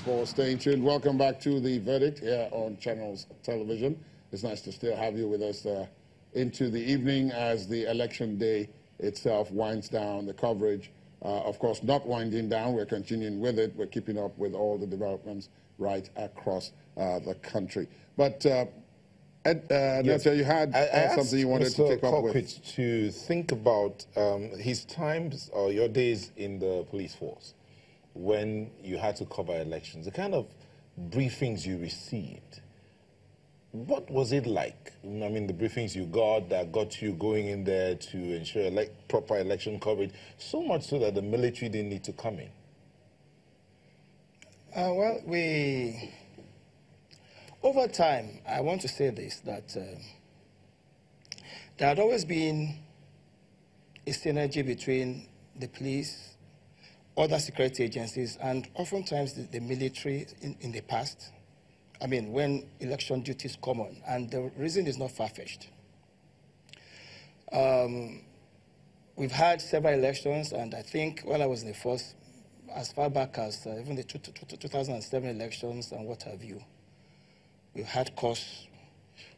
for staying tuned. Welcome back to The Verdict here on Channels Television. It's nice to still have you with us into the evening as the election day itself winds down. The coverage, of course, not winding down. We're continuing with it. We're keeping up with all the developments right across the country. But, yes. Netta, you had something you wanted to take up with. To think about his times or your days in the police force when you had to cover elections, the kind of briefings you received. What was it like? I mean, the briefings you got that got you going in there to ensure proper election coverage, so much so that the military didn't need to come in. Well, over time, I want to say this, that there had always been a synergy between the police, other security agencies, and oftentimes the military in the past. I mean, when election duties come on, and the reason is not far-fetched. We've had several elections, and I think while I was in the force, as far back as even the 2007 elections and what have you, we've had cause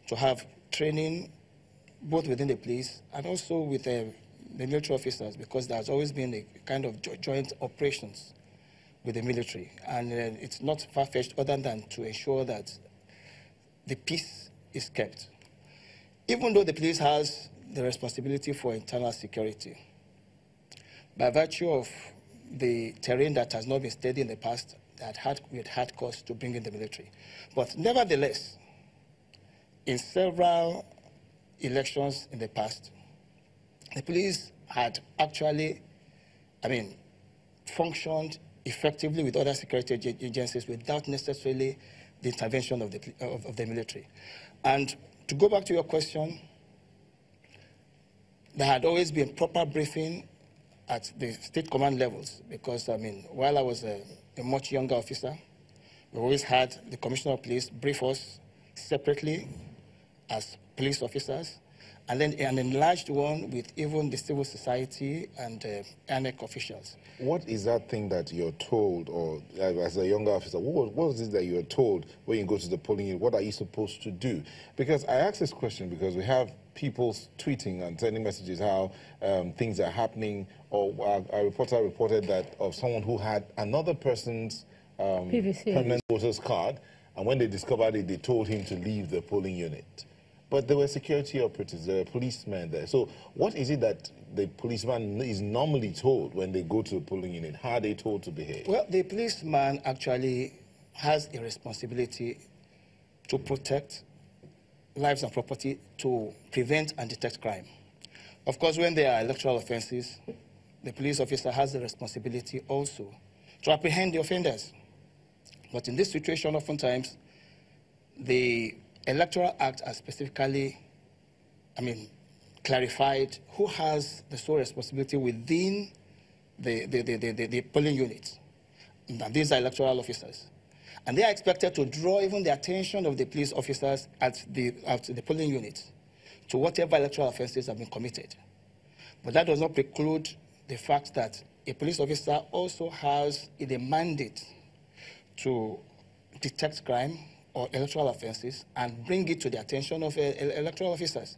to have training both within the police and also with the military officers, because there's always been a kind of joint operations with the military. And it's not far-fetched other than to ensure that the peace is kept. Even though the police has the responsibility for internal security, by virtue of the terrain that has not been steady in the past, we had had cause to bring in the military. But nevertheless, in several elections in the past, the police had actually, functioned effectively with other security agencies without necessarily the intervention of the military. And to go back to your question, there had always been proper briefing at the state command levels, because, while I was a much younger officer, we always had the Commissioner of Police brief us separately as police officers, and then an enlarged one with even the civil society and ANEC officials. What is that thing that you're told, or as a younger officer, what is it that you're told when you go to the polling unit? What are you supposed to do? Because I ask this question because we have people tweeting and sending messages how things are happening, or a reporter reported that of someone who had another person's permanent voter's card, and when they discovered it, they told him to leave the polling unit. But there were security operatives, there were policemen there. So what is it that the policeman is normally told when they go to the polling unit? How are they told to behave? Well, the policeman actually has a responsibility to protect lives and property, to prevent and detect crime. Of course, when there are electoral offenses, the police officer has the responsibility also to apprehend the offenders. But in this situation, oftentimes, the Electoral Act has specifically, clarified who has the sole responsibility within the polling unit. And these are electoral officers. And they are expected to draw even the attention of the police officers at the polling unit to whatever electoral offenses have been committed. But that does not preclude the fact that a police officer also has the mandate to detect crime or electoral offenses and bring it to the attention of electoral officers.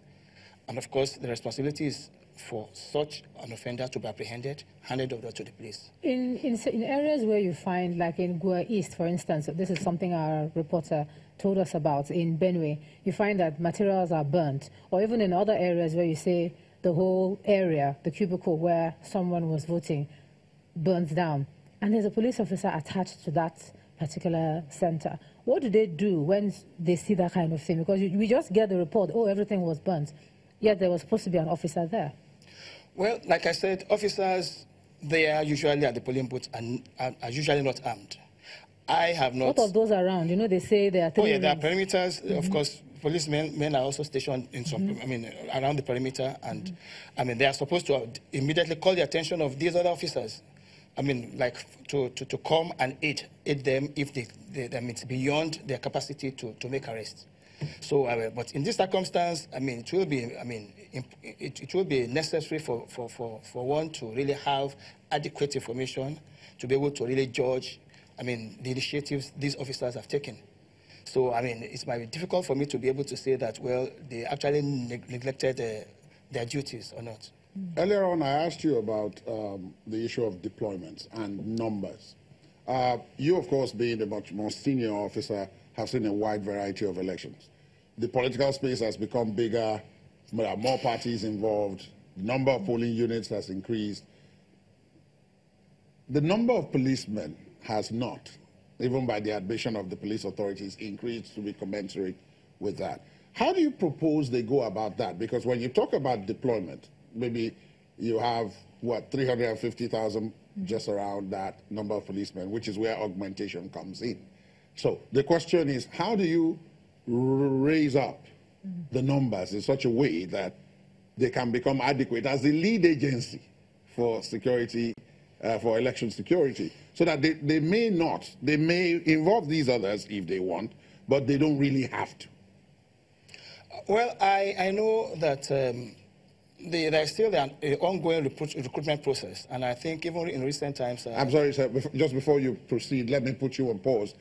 And of course, the responsibility is for such an offender to be apprehended, handed over to the police. In areas where you find, like in Gua East, for instance, this is something our reporter told us about, in Benue, you find that materials are burnt, or even in other areas where you say the whole area, the cubicle where someone was voting, burns down, and there's a police officer attached to that particular center. What do they do when they see that kind of thing? Because we just get the report, oh, everything was burnt, yet there was supposed to be an officer there. Well, like I said, officers, they are usually at the polling booth and are usually not armed. I have not... What of those around? You know, they say there are... Oh, yeah, there are perimeters. Of course, policemen are also stationed in some, around the perimeter. And, they are supposed to immediately call the attention of these other officers. To come and aid them if it's beyond their capacity to make arrests. So, but in this circumstance, it will be necessary for one to really have adequate information to be able to really judge, I mean, the initiatives these officers have taken. So, I mean, it might be difficult for me to be able to say that, well, they actually neglected their duties or not. Earlier on, I asked you about the issue of deployments and numbers. You, of course, being a much more senior officer, have seen a wide variety of elections. The political space has become bigger. There are more parties involved. The number of polling units has increased. The number of policemen has not, even by the admission of the police authorities, increased to be commensurate with that. How do you propose they go about that? Because when you talk about deployment, maybe you have, what, 350,000 just around that number of policemen, which is where augmentation comes in. So the question is, how do you raise up the numbers in such a way that they can become adequate as the lead agency for security, for election security, so that they may involve these others if they want, but they don't really have to? Well, I know that there's still an ongoing recruitment process, and I think even in recent times... I'm sorry, sir, just before you proceed, let me put you on pause.